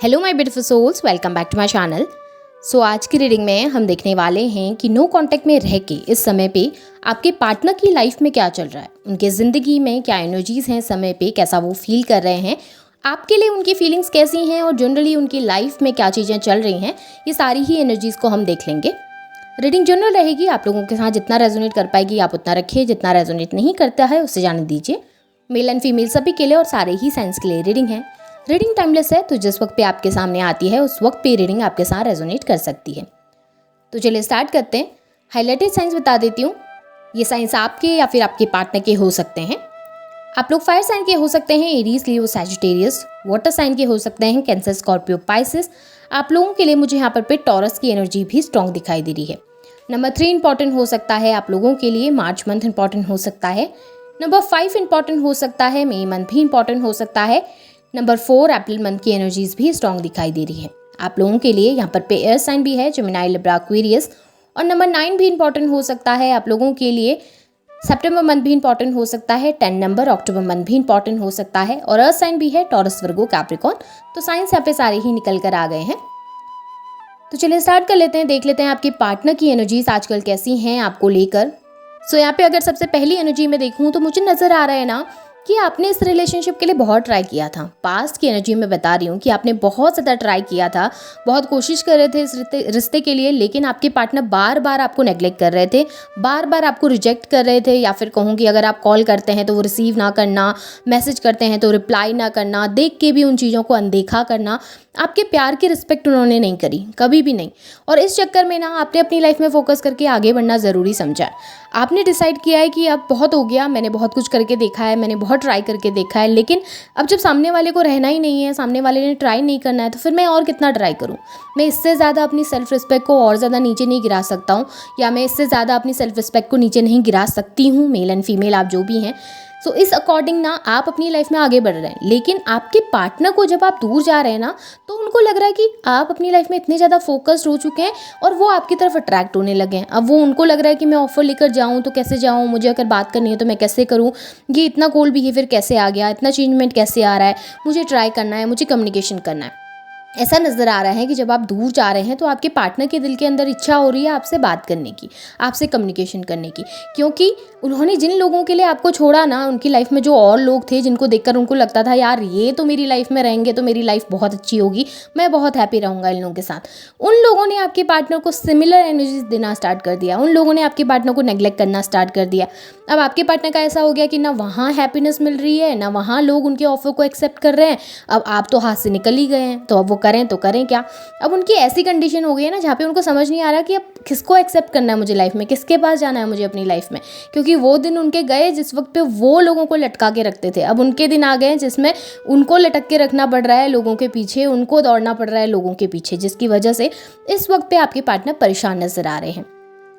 Hello my beautiful souls, welcome back to my channel. So आज की reading में हम देखने वाले हैं कि नो कांटेक्ट में रह के इस समय पे आपके पार्टनर की लाइफ में क्या चल रहा है, उनके ज़िंदगी में क्या एनर्जीज़ हैं, समय पे कैसा वो फील कर रहे हैं, आपके लिए उनकी फीलिंग्स कैसी हैं और जनरली उनकी लाइफ में क्या चीज़ें चल रही हैं। ये सारी ही एनर्जीज़ को हम देख लेंगे। रीडिंग जनरल रहेगी, आप लोगों के साथ जितना रेजोनेट कर पाएगी आप उतना रखिए, जितना रेजोनेट नहीं करता है उससे जाने दीजिए। मेल एंड फीमेल सभी के लिए और सारे ही साइंस के लिए रीडिंग है। रीडिंग टाइमलेस है, तो जिस वक्त पे आपके सामने आती है उस वक्त पे रीडिंग आपके साथ रेजोनेट कर सकती है। तो चलिए स्टार्ट करते हैं। हाईलाइटेड साइंस बता देती हूँ। ये साइंस आपके या फिर आपके पार्टनर के हो सकते हैं। आप लोग फायर साइन के हो सकते हैं, एरीज, लियो, सैजिटेरियस। वाटर साइन के हो सकते हैं, कैंसर, स्कॉर्पियो, पाइसिस। आप लोगों के लिए मुझे यहाँ पर टॉरस की एनर्जी भी स्ट्रॉन्ग दिखाई दे रही है। नंबर 3 इंपॉर्टेंट हो सकता है आप लोगों के लिए, मार्च मंथ इंपॉर्टेंट हो सकता है। नंबर 5 इंपॉर्टेंट हो सकता है, मई मंथ भी इंपॉर्टेंट हो सकता है। नंबर 4 अप्रैल मंथ की एनर्जीज भी स्ट्रॉन्ग दिखाई दे रही है आप लोगों के लिए। यहाँ पर एयर साइन भी है, जेमिनी, लिब्रा, एक्वेरियस। और नंबर 9 भी इंपॉर्टेंट हो सकता है आप लोगों के लिए। सितंबर मंथ भी इंपॉर्टेंट हो सकता है। 10 नंबर अक्टूबर मंथ भी इंपॉर्टेंट हो सकता है। और अर्थ साइन भी है, टॉरस, वर्गो, कैप्रिकॉर्न। तो साइंस यहाँ पे सारे ही निकल कर आ गए हैं। तो चलिए स्टार्ट कर लेते हैं, देख लेते हैं आपके पार्टनर की एनर्जीज आजकल कैसी हैं आपको लेकर। सो यहाँ पे अगर सबसे पहली एनर्जी में देखूँ तो मुझे नज़र आ रहा है ना कि आपने इस रिलेशनशिप के लिए बहुत ट्राई किया था। पास्ट की एनर्जी में बता रही हूँ कि आपने बहुत ज़्यादा ट्राई किया था, बहुत कोशिश कर रहे थे इस रिश्ते के लिए, लेकिन आपके पार्टनर बार बार आपको नेग्लेक्ट कर रहे थे, बार बार आपको रिजेक्ट कर रहे थे। या फिर कहूँ कि अगर आप कॉल करते हैं तो वो रिसीव ना करना, मैसेज करते हैं तो रिप्लाई ना करना, देख के भी उन चीज़ों को अनदेखा करना। आपके प्यार की रिस्पेक्ट उन्होंने नहीं करी, कभी भी नहीं। और इस चक्कर में ना आपने अपनी लाइफ में फोकस करके आगे बढ़ना ज़रूरी समझा। आपने डिसाइड किया है कि अब बहुत हो गया, मैंने बहुत कुछ करके देखा है, मैंने बहुत ट्राई करके देखा है, लेकिन अब जब सामने वाले को रहना ही नहीं है, सामने वाले ने ट्राई नहीं करना है, तो फिर मैं और कितना ट्राई करूं। मैं इससे ज़्यादा अपनी सेल्फ रिस्पेक्ट को और ज़्यादा नीचे नहीं गिरा सकता हूँ, या मैं इससे ज़्यादा अपनी सेल्फ रिस्पेक्ट को नीचे नहीं गिरा सकती हूँ। मेल एंड फीमेल आप जो भी हैं, सो इस अकॉर्डिंग ना आप अपनी लाइफ में आगे बढ़ रहे हैं। लेकिन आपके पार्टनर को जब आप दूर जा रहे हैं ना, तो उनको लग रहा है कि आप अपनी लाइफ में इतने ज़्यादा फोकस्ड हो चुके हैं और वो आपकी तरफ अट्रैक्ट होने लगे हैं। अब वो उनको लग रहा है कि मैं ऑफर लेकर जाऊँ तो कैसे जाऊँ, मुझे अगर बात करनी है तो मैं कैसे करूँ, ये इतना कोल्ड बिहेवियर कैसे आ गया, इतना चेंजमेंट कैसे आ रहा है, मुझे ट्राई करना है, मुझे कम्युनिकेशन करना है। ऐसा नज़र आ रहा है कि जब आप दूर जा रहे हैं तो आपके पार्टनर के दिल के अंदर इच्छा हो रही है आपसे बात करने की, आपसे कम्युनिकेशन करने की, क्योंकि उन्होंने जिन लोगों के लिए आपको छोड़ा ना, उनकी लाइफ में जो और लोग थे जिनको देखकर उनको लगता था यार ये तो मेरी लाइफ में रहेंगे तो मेरी लाइफ बहुत अच्छी होगी, मैं बहुत हैप्पी रहूँगा इन लोगों के साथ, उन लोगों ने आपके पार्टनर को सिमिलर एनर्जीज देना स्टार्ट कर दिया, उन लोगों ने आपके पार्टनर को नेग्लेक्ट करना स्टार्ट कर दिया। अब आपके पार्टनर का ऐसा हो गया कि ना वहाँ हैप्पीनेस मिल रही है, ना वहाँ लोग उनके ऑफर को एक्सेप्ट कर रहे हैं। अब आप तो हाथ से निकल ही गए हैं, तो अब वो करें तो करें क्या। अब उनकी ऐसी कंडीशन हो गई है ना जहाँ पे उनको समझ नहीं आ रहा कि अब किसको एक्सेप्ट करना है मुझे लाइफ में, किसके पास जाना है मुझे अपनी लाइफ में, क्योंकि वो दिन उनके गए जिस वक्त पे वो लोगों को लटका के रखते थे। अब उनके दिन आ गए हैं जिसमें उनको लटक के रखना पड़ रहा है लोगों के पीछे, उनको दौड़ना पड़ रहा है लोगों के पीछे, जिसकी वजह से इस वक्त पे आपके पार्टनर परेशान नजर आ रहे हैं।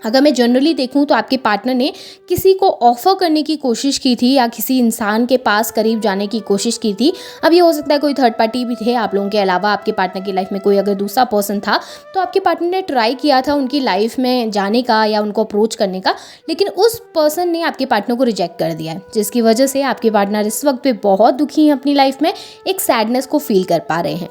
अगर मैं जनरली देखूं तो आपके पार्टनर ने किसी को ऑफर करने की कोशिश की थी या किसी इंसान के पास करीब जाने की कोशिश की थी। अब ये हो सकता है कोई थर्ड पार्टी भी थे आप लोगों के अलावा, आपके पार्टनर की लाइफ में कोई अगर दूसरा पर्सन था, तो आपके पार्टनर ने ट्राई किया था उनकी लाइफ में जाने का या उनको अप्रोच करने का, लेकिन उस पर्सन ने आपके पार्टनर को रिजेक्ट कर दिया है, जिसकी वजह से आपके पार्टनर इस वक्त पे बहुत दुखी हैं अपनी लाइफ में, एक सैडनेस को फील कर पा रहे हैं।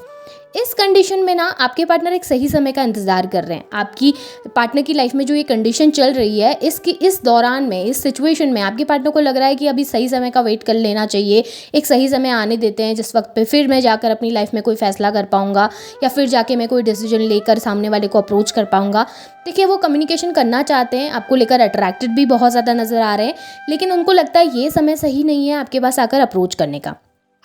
इस कंडीशन में ना आपके पार्टनर एक सही समय का इंतज़ार कर रहे हैं। आपकी पार्टनर की लाइफ में जो ये कंडीशन चल रही है, इस दौरान में, इस सिचुएशन में आपके पार्टनर को लग रहा है कि अभी सही समय का वेट कर लेना चाहिए, एक सही समय आने देते हैं जिस वक्त पे फिर मैं जाकर अपनी लाइफ में कोई फैसला कर पाऊंगा या फिर जाके मैं कोई डिसीजन लेकर सामने वाले को अप्रोच कर पाऊंगा। देखिए, वो कम्युनिकेशन करना चाहते हैं, आपको लेकर अट्रैक्टेड भी बहुत ज़्यादा नज़र आ रहे हैं, लेकिन उनको लगता है ये समय सही नहीं है आपके पास आकर अप्रोच करने का।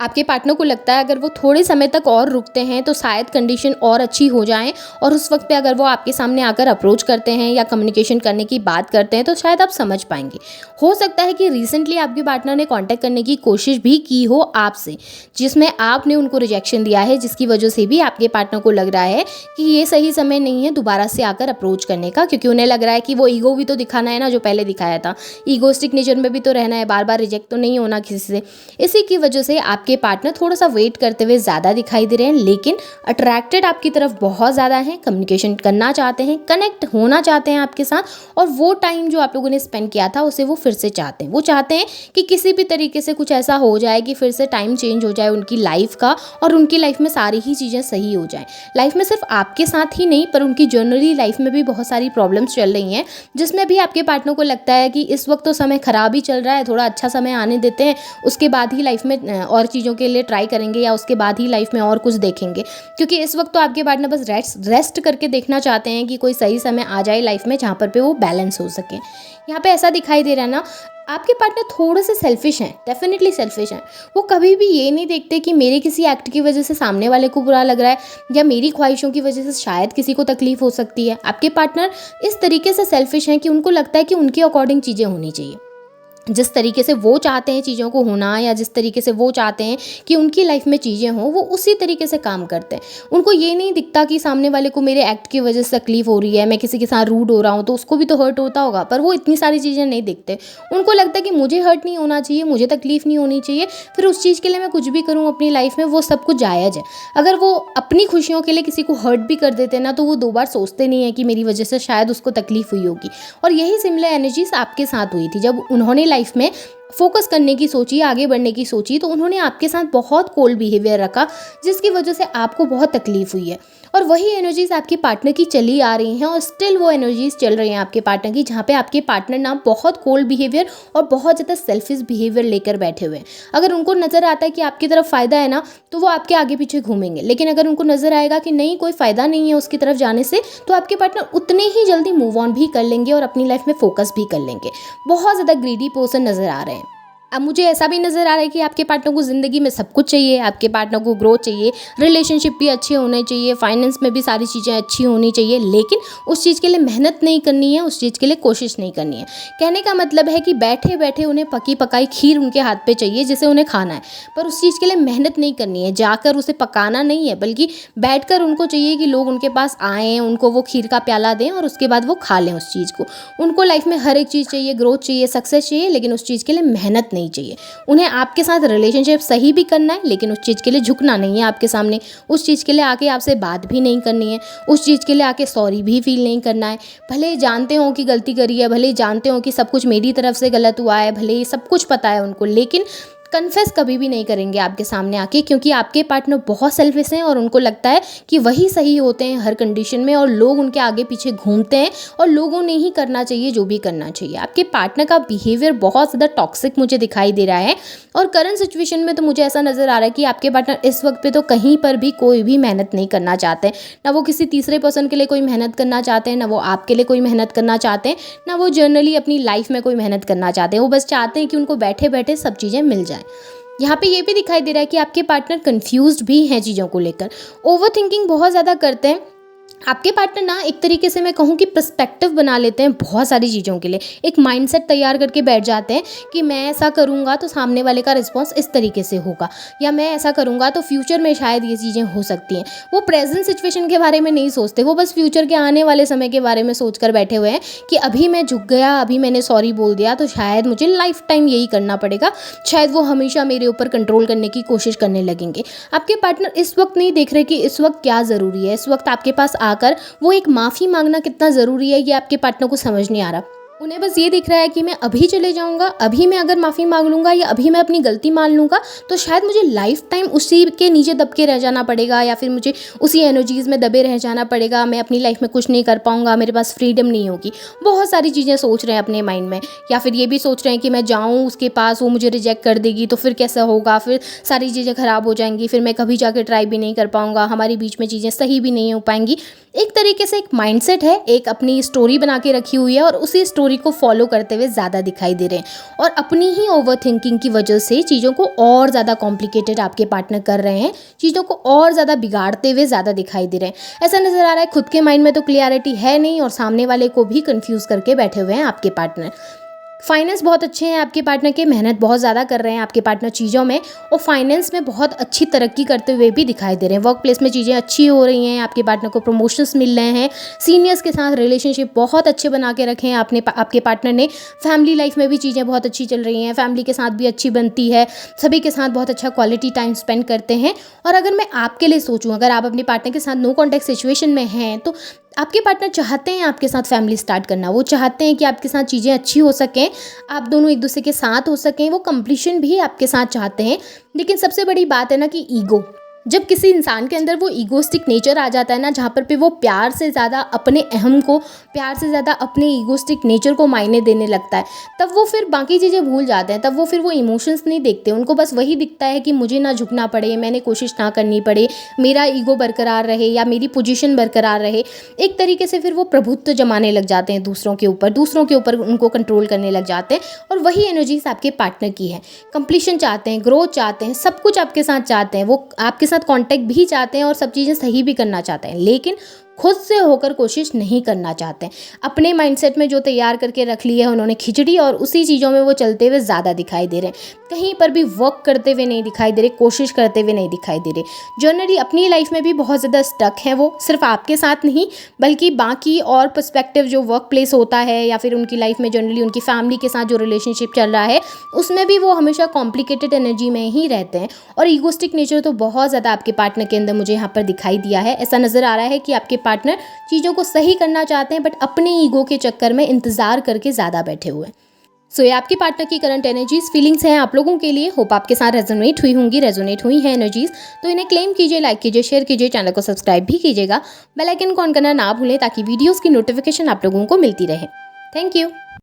आपके पार्टनर को लगता है अगर वो थोड़े समय तक और रुकते हैं तो शायद कंडीशन और अच्छी हो जाए, और उस वक्त पे अगर वो आपके सामने आकर अप्रोच करते हैं या कम्युनिकेशन करने की बात करते हैं तो शायद आप समझ पाएंगे। हो सकता है कि रिसेंटली आपके पार्टनर ने कांटेक्ट करने की कोशिश भी की हो आपसे, जिसमें आपने उनको रिजेक्शन दिया है, जिसकी वजह से भी आपके पार्टनर को लग रहा है कि ये सही समय नहीं है दोबारा से आकर अप्रोच करने का, क्योंकि उन्हें लग रहा है कि वो ईगो भी तो दिखाना है ना जो पहले दिखाया था, ईगोस्टिक नेचर में भी तो रहना है, बार बार रिजेक्ट तो नहीं होना किसी से। इसी की वजह से आपके आपके पार्टनर थोड़ा सा वेट करते हुए ज़्यादा दिखाई दे रहे हैं, लेकिन अट्रैक्टेड आपकी तरफ बहुत ज़्यादा हैं, कम्युनिकेशन करना चाहते हैं, कनेक्ट होना चाहते हैं आपके साथ, और वो टाइम जो आप लोगों ने स्पेंड किया था उसे वो फिर से चाहते हैं। वो चाहते हैं कि किसी भी तरीके से कुछ ऐसा हो जाए कि फिर से टाइम चेंज हो जाए उनकी लाइफ का, और उनकी लाइफ में सारी ही चीज़ें सही हो जाएं। लाइफ में सिर्फ आपके साथ ही नहीं, पर उनकी जनरली लाइफ में भी बहुत सारी प्रॉब्लम्स चल रही हैं, जिसमें भी आपके पार्टनर को लगता है कि इस वक्त तो समय ख़राब ही चल रहा है, थोड़ा अच्छा समय आने देते हैं, उसके बाद ही लाइफ में और चीज़ों के लिए ट्राई करेंगे, या उसके बाद ही लाइफ में और कुछ देखेंगे। क्योंकि इस वक्त तो आपके पार्टनर बस रेस्ट करके देखना चाहते हैं कि कोई सही समय आ जाए लाइफ में जहाँ पर पे वो बैलेंस हो सके। यहाँ पे ऐसा दिखाई दे रहा है ना, आपके पार्टनर थोड़े से सेल्फिश हैं, डेफिनेटली सेल्फिश हैं। वो कभी भी ये नहीं देखते कि मेरे किसी एक्ट की वजह से सामने वाले को बुरा लग रहा है, या मेरी ख्वाहिशों की वजह से शायद किसी को तकलीफ हो सकती है। आपके पार्टनर इस तरीके से सेल्फिश हैं कि उनको लगता है कि उनके अकॉर्डिंग चीज़ें होनी चाहिए, जिस तरीके से वो चाहते हैं चीज़ों को होना, या जिस तरीके से वो चाहते हैं कि उनकी लाइफ में चीज़ें हों, वो उसी तरीके से काम करते हैं। उनको ये नहीं दिखता कि सामने वाले को मेरे एक्ट की वजह से तकलीफ हो रही है, मैं किसी के साथ रूड हो रहा हूँ तो उसको भी तो हर्ट होता होगा, पर वो इतनी सारी चीज़ें नहीं देखते। उनको लगता है कि मुझे हर्ट नहीं होना चाहिए, मुझे तकलीफ नहीं होनी चाहिए, फिर उस चीज़ के लिए मैं कुछ भी करूँ अपनी लाइफ में, वो सब कुछ जायज़ है। अगर वो अपनी खुशियों के लिए किसी को हर्ट भी कर देते ना, तो वो 2 बार सोचते नहीं है कि मेरी वजह से शायद उसको तकलीफ हुई होगी। और यही सिमिलर एनर्जीज आपके साथ हुई थी। जब उन्होंने लाइफ में फोकस करने की सोची, आगे बढ़ने की सोची, तो उन्होंने आपके साथ बहुत कोल्ड बिहेवियर रखा, जिसकी वजह से आपको बहुत तकलीफ हुई है। और वही एनर्जीज आपके पार्टनर की चली आ रही हैं, और स्टिल वो एनर्जीज चल रही हैं आपके पार्टनर की, जहाँ पे आपके पार्टनर ना बहुत कोल्ड बिहेवियर और बहुत ज़्यादा सेल्फिश बिहेवियर लेकर बैठे हुए हैं। अगर उनको नज़र आता है कि आपकी तरफ फ़ायदा है ना, तो वो आपके आगे पीछे घूमेंगे, लेकिन अगर उनको नज़र आएगा कि नहीं, कोई फ़ायदा नहीं है उसकी तरफ जाने से, तो आपके पार्टनर उतने ही जल्दी मूव ऑन भी कर लेंगे और अपनी लाइफ में फोकस भी कर लेंगे। बहुत ज़्यादा ग्रीडी पर्सन नज़र आ रहे हैं। अब मुझे ऐसा भी नज़र आ रहा है कि आपके पार्टनर को ज़िंदगी में सब कुछ चाहिए, आपके पार्टनर को ग्रोथ चाहिए, रिलेशनशिप भी अच्छे होने चाहिए, फाइनेंस में भी सारी चीज़ें अच्छी होनी चाहिए, लेकिन उस चीज़ के लिए मेहनत नहीं करनी है, उस चीज़ के लिए कोशिश नहीं करनी है। कहने का मतलब है कि बैठे बैठे उन्हें पकी पकाई खीर उनके हाथ पे चाहिए जिसे उन्हें खाना है, पर उस चीज़ के लिए मेहनत नहीं करनी है, जाकर उसे पकाना नहीं है, बल्कि बैठकर उनको चाहिए कि लोग उनके पास आएँ, उनको वो खीर का प्याला दें और उसके बाद वो खा लें उस चीज़ को। उनको लाइफ में हर एक चीज़ चाहिए, ग्रोथ चाहिए, सक्सेस चाहिए, लेकिन उस चीज़ के लिए मेहनत नहीं चाहिए। उन्हें आपके साथ रिलेशनशिप सही भी करना है, लेकिन उस चीज़ के लिए झुकना नहीं है आपके सामने, उस चीज़ के लिए आके आपसे बात भी नहीं करनी है, उस चीज़ के लिए आके सॉरी भी फील नहीं करना है। भले ही जानते हो कि गलती करी है, भले ही जानते हो कि सब कुछ मेरी तरफ से गलत हुआ है, भले ही सब कुछ पता है उनको, लेकिन कन्फेस कभी भी नहीं करेंगे आपके सामने आके, क्योंकि आपके पार्टनर बहुत सेल्फिश हैं और उनको लगता है कि वही सही होते हैं हर कंडीशन में, और लोग उनके आगे पीछे घूमते हैं, और लोगों ने ही करना चाहिए जो भी करना चाहिए। आपके पार्टनर का बिहेवियर बहुत ज़्यादा टॉक्सिक मुझे दिखाई दे रहा है, और करंट सिचुएशन में तो मुझे ऐसा नज़र आ रहा है कि आपके पार्टनर इस वक्त पे तो कहीं पर भी कोई भी मेहनत नहीं करना चाहते हैं। ना वो किसी तीसरे पर्सन के लिए कोई मेहनत करना चाहते हैं, ना वो आपके लिए कोई मेहनत करना चाहते हैं, ना वो जनरली अपनी लाइफ में कोई मेहनत करना चाहते हैं। वो बस चाहते हैं कि उनको बैठे बैठे सब चीज़ें मिल जाएं। यहाँ पे ये भी दिखाई दे रहा है कि आपके पार्टनर कंफ्यूज्ड भी हैं चीज़ों को लेकर, ओवर थिंकिंग बहुत ज़्यादा करते हैं। आपके पार्टनर ना एक तरीके से मैं कहूँ कि पर्सपेक्टिव बना लेते हैं बहुत सारी चीज़ों के लिए, एक माइंडसेट तैयार करके बैठ जाते हैं कि मैं ऐसा करूँगा तो सामने वाले का रिस्पॉन्स इस तरीके से होगा, या मैं ऐसा करूँगा तो फ्यूचर में शायद ये चीज़ें हो सकती हैं। वो प्रेजेंट सिचुएशन के बारे में नहीं सोचते, वो बस फ्यूचर के आने वाले समय के बारे में सोच कर बैठे हुए हैं कि अभी मैं झुक गया, अभी मैंने सॉरी बोल दिया तो शायद मुझे लाइफ टाइम यही करना पड़ेगा, शायद वो हमेशा मेरे ऊपर कंट्रोल करने की कोशिश करने लगेंगे। आपके पार्टनर इस वक्त नहीं देख रहे कि इस वक्त क्या ज़रूरी है, इस वक्त आपके पास आकर वो एक माफ़ी मांगना कितना ज़रूरी है, ये आपके पार्टनर को समझ नहीं आ रहा। उन्हें बस ये दिख रहा है कि मैं अभी चले जाऊंगा, अभी मैं अगर माफ़ी मांग लूँगा या अभी मैं अपनी गलती मान लूँगा तो शायद मुझे लाइफ टाइम उसी के नीचे दब के रह जाना पड़ेगा, या फिर मुझे उसी एनर्जीज़ में दबे रह जाना पड़ेगा, मैं अपनी लाइफ में कुछ नहीं कर पाऊँगा, मेरे पास फ्रीडम नहीं होगी। बहुत सारी चीज़ें सोच रहे हैं अपने माइंड में, या फिर ये भी सोच रहे हैं कि मैं जाऊँ उसके पास, वो मुझे रिजेक्ट कर देगी तो फिर कैसा होगा, फिर सारी चीज़ें ख़राब हो जाएंगी, फिर मैं कभी जाकर ट्राई भी नहीं कर पाऊँगा, हमारे बीच में चीज़ें सही भी नहीं हो पाएंगी। एक तरीके से एक माइंडसेट है, एक अपनी स्टोरी बना के रखी हुई है और उसी स्टोरी को फॉलो करते हुए ज़्यादा दिखाई दे रहे हैं, और अपनी ही ओवर थिंकिंग की वजह से चीज़ों को और ज़्यादा कॉम्प्लिकेटेड आपके पार्टनर कर रहे हैं, चीज़ों को और ज़्यादा बिगाड़ते हुए ज़्यादा दिखाई दे रहे हैं। ऐसा नज़र आ रहा है खुद के माइंड में तो क्लियरिटी है नहीं, और सामने वाले को भी कंफ्यूज करके बैठे हुए हैं आपके पार्टनर। फाइनेंस बहुत अच्छे हैं आपके पार्टनर के, मेहनत बहुत ज़्यादा कर रहे हैं आपके पार्टनर चीज़ों में, और फाइनेंस में बहुत अच्छी तरक्की करते हुए भी दिखाई दे रहे हैं। वर्क प्लेस में चीज़ें अच्छी हो रही हैं, आपके पार्टनर को प्रमोशंस मिल रहे हैं, सीनियर्स के साथ रिलेशनशिप बहुत अच्छे बना के रखे हैं आपके पार्टनर ने। फैमिली लाइफ में भी चीज़ें बहुत अच्छी चल रही हैं, फैमिली के साथ भी अच्छी बनती है, सभी के साथ बहुत अच्छा क्वालिटी टाइम स्पेंड करते हैं। और अगर मैं आपके लिए सोचूं, अगर आप अपने पार्टनर के साथ नो कॉन्टैक्ट सिचुएशन में हैं, तो आपके पार्टनर चाहते हैं आपके साथ फैमिली स्टार्ट करना, वो चाहते हैं कि आपके साथ चीज़ें अच्छी हो सकें, आप दोनों एक दूसरे के साथ हो सकें, वो कंप्लीशन भी आपके साथ चाहते हैं। लेकिन सबसे बड़ी बात है ना कि ईगो, जब किसी इंसान के अंदर वो ईगोस्टिक नेचर आ जाता है ना, जहाँ पर वो प्यार से ज़्यादा अपने अहम को, प्यार से ज़्यादा अपने ईगोस्टिक नेचर को मायने देने लगता है, तब वो फिर बाकी चीज़ें भूल जाते हैं। तब वो फिर वो इमोशंस नहीं देखते, उनको बस वही दिखता है कि मुझे ना झुकना पड़े, मैंने कोशिश ना करनी पड़े, मेरा ईगो बरकरार रहे या मेरी पोजीशन बरकरार रहे। एक तरीके से फिर वो प्रभुत्व जमाने लग जाते हैं दूसरों के ऊपर उनको कंट्रोल करने लग जाते हैं। और वही एनर्जीज आपके पार्टनर की है, कंप्लीशन चाहते हैं, ग्रोथ चाहते हैं, सब कुछ आपके साथ चाहते हैं, वो आपके साथ कांटेक्ट भी चाहते हैं और सब चीज़ें सही भी करना चाहते हैं, लेकिन खुद से होकर कोशिश नहीं करना चाहते हैं। अपने माइंडसेट में जो तैयार करके रख ली है उन्होंने खिचड़ी, और उसी चीज़ों में वो चलते हुए ज़्यादा दिखाई दे रहे हैं, कहीं पर भी वर्क करते हुए नहीं दिखाई दे रहे, कोशिश करते हुए नहीं दिखाई दे रहे। जनरली अपनी लाइफ में भी बहुत ज़्यादा स्टक है वो, सिर्फ आपके साथ नहीं बल्कि बाकी और पर्सपेक्टिव जो वर्क प्लेस होता है या फिर उनकी लाइफ में जनरली उनकी फैमिली के साथ जो रिलेशनशिप चल रहा है, उसमें भी वो हमेशा कॉम्प्लिकेटेड एनर्जी में ही रहते हैं। और ईगोस्टिक नेचर तो बहुत ज़्यादा आपके पार्टनर के अंदर मुझे यहाँ पर दिखाई दिया है। ऐसा नज़र आ रहा है कि आपके पार्टनर चीज़ों को सही करना चाहते हैं, बट अपने ईगो के चक्कर में इंतज़ार करके ज़्यादा बैठे हुए हैं। सो ये आपकी पार्टनर की करंट एनर्जीज, फीलिंग्स हैं आप लोगों के लिए। होप आपके साथ रेजोनेट हुई हैं एनर्जीज, तो इन्हें क्लेम कीजिए, लाइक कीजिए, शेयर कीजिए, चैनल को सब्सक्राइब भी कीजिएगा, बेल आइकन को ऑन करना ना भूलें ताकि वीडियोज़ की नोटिफिकेशन आप लोगों को मिलती रहे। Thank you.